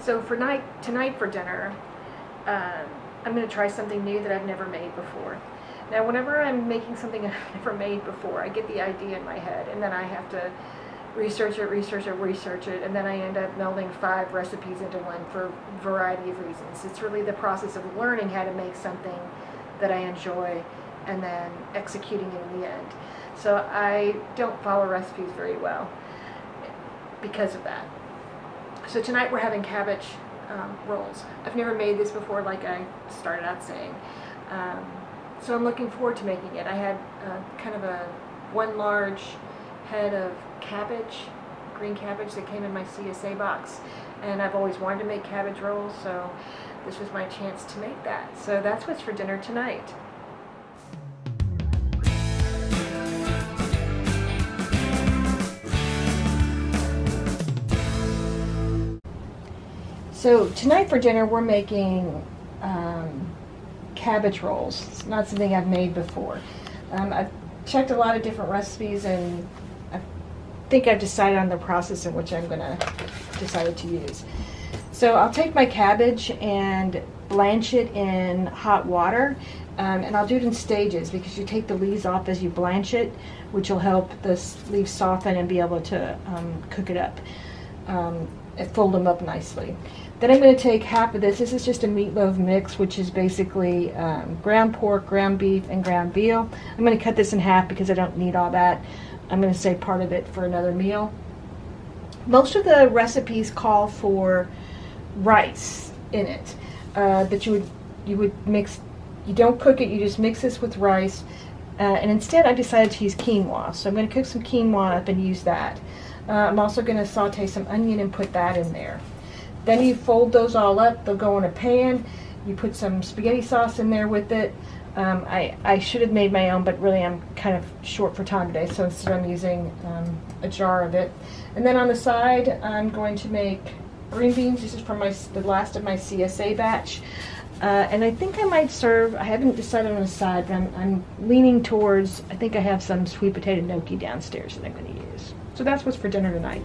So for tonight for dinner, I'm going to try something new that I've never made before. Now, whenever I'm making something I've never made before, I get the idea in my head, and then I have to research it, and then I end up melding 5 recipes into one for a variety of reasons. It's really the process of learning how to make something that I enjoy and then executing it in the end. So I don't follow recipes very well because of that. So tonight we're having cabbage rolls. I've never made this before, like I started out saying. So I'm looking forward to making it. I had kind of one large head of cabbage, green cabbage that came in my CSA box, and I've always wanted to make cabbage rolls, so this was my chance to make that. So that's what's for dinner tonight. So tonight for dinner we're making cabbage rolls. It's not something I've made before. I've checked a lot of different recipes, and I think I've decided on the process in which I'm going to decide to use. So I'll take my cabbage and blanch it in hot water, and I'll do it in stages because you take the leaves off as you blanch it, which will help the leaves soften and be able to cook it up and fold them up nicely. Then I'm going to take half of this. This is just a meatloaf mix, which is basically ground pork, ground beef, and ground veal. I'm going to cut this in half because I don't need all that. I'm going to save part of it for another meal. Most of the recipes call for rice in it, that you would mix. You don't cook it, you just mix this with rice. And instead I decided to use quinoa. So I'm going to cook some quinoa up and use that. I'm also going to saute some onion and put that in there. Then you fold those all up. They'll go in a pan. You put some spaghetti sauce in there with it. I should have made my own, but really I'm kind of short for time today, so instead I'm using a jar of it. And then on the side, I'm going to make green beans. This is from the last of my CSA batch. And I think I might serve, I haven't decided on the side, but I'm leaning towards, I think I have some sweet potato gnocchi downstairs that I'm going to use. So that's what's for dinner tonight.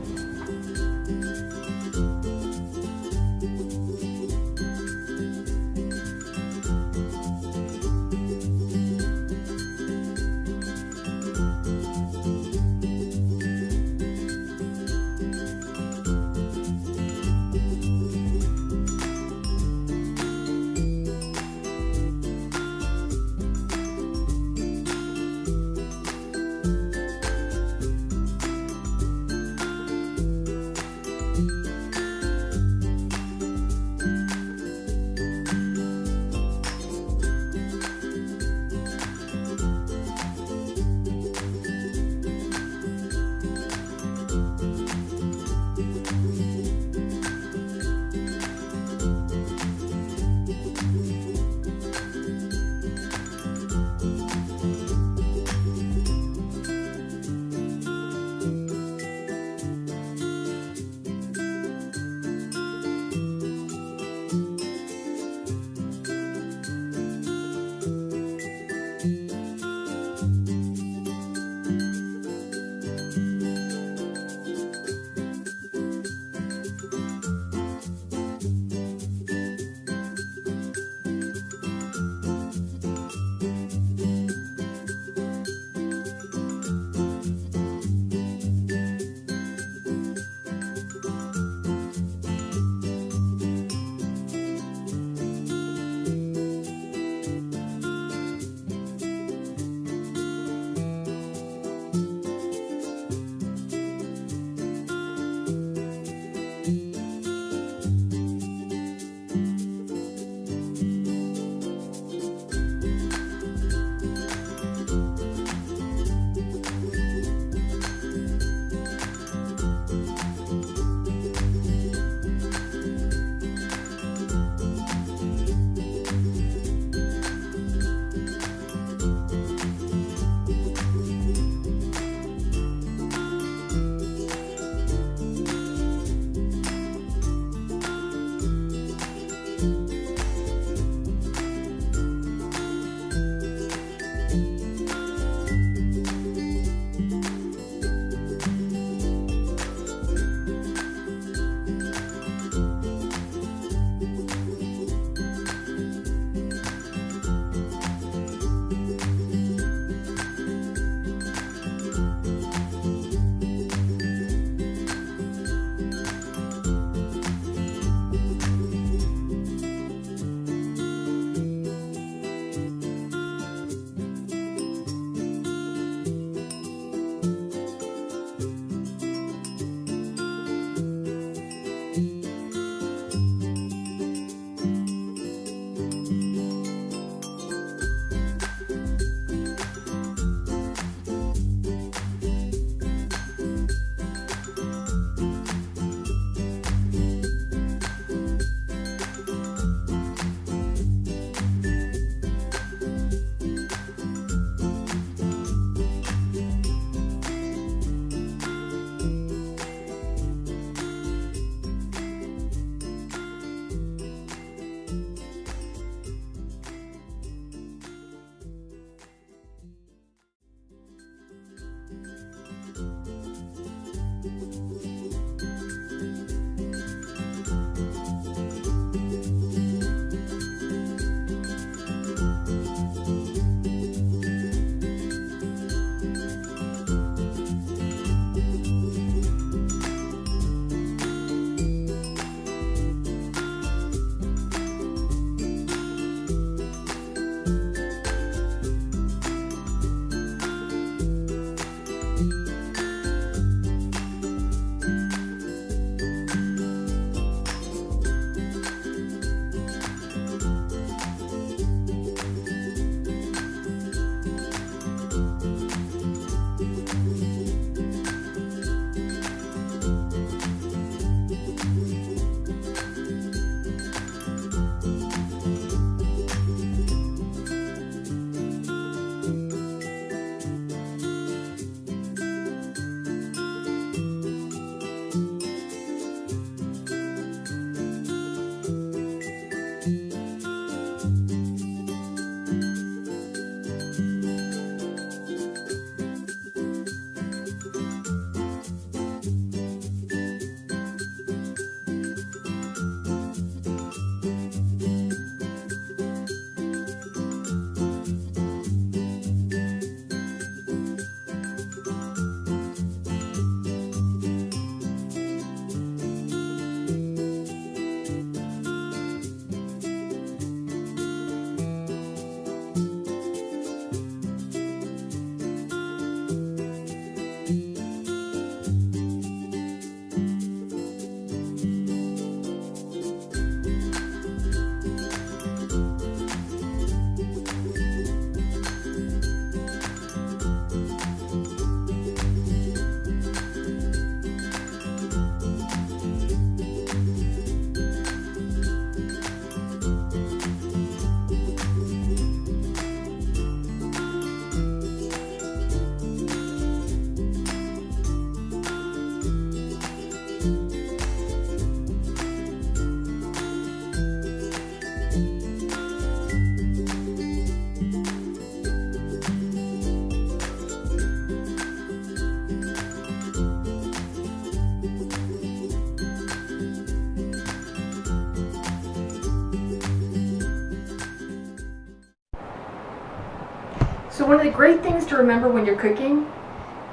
one of the great things to remember when you're cooking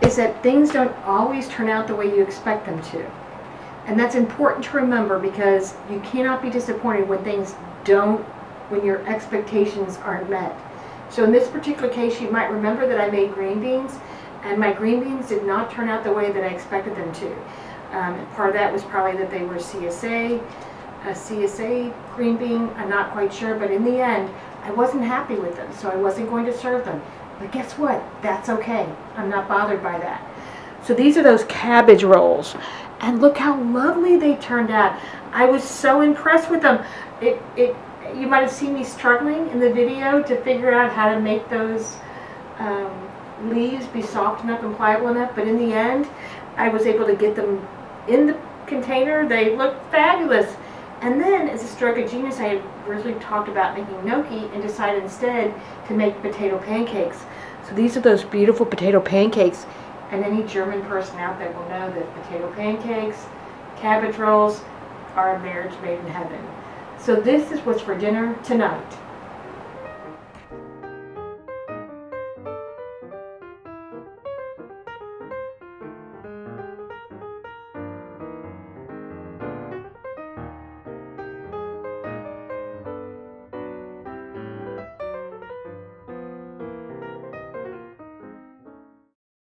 is that things don't always turn out the way you expect them to. And that's important to remember, because you cannot be disappointed when when your expectations aren't met. So in this particular case, you might remember that I made green beans, and my green beans did not turn out the way that I expected them to. Part of that was probably that they were a CSA green bean, I'm not quite sure, but in the end, I wasn't happy with them, so I wasn't going to serve them. But guess what? That's okay. I'm not bothered by that. So these are those cabbage rolls, and look how lovely they turned out. I was so impressed with them. You might have seen me struggling in the video to figure out how to make those leaves be soft enough and pliable enough, but in the end, I was able to get them in the container. They looked fabulous. And then, as a stroke of genius, I had originally talked about making gnocchi and decided instead to make potato pancakes. So these are those beautiful potato pancakes. And any German person out there will know that potato pancakes, cabbage rolls, are a marriage made in heaven. So this is what's for dinner tonight.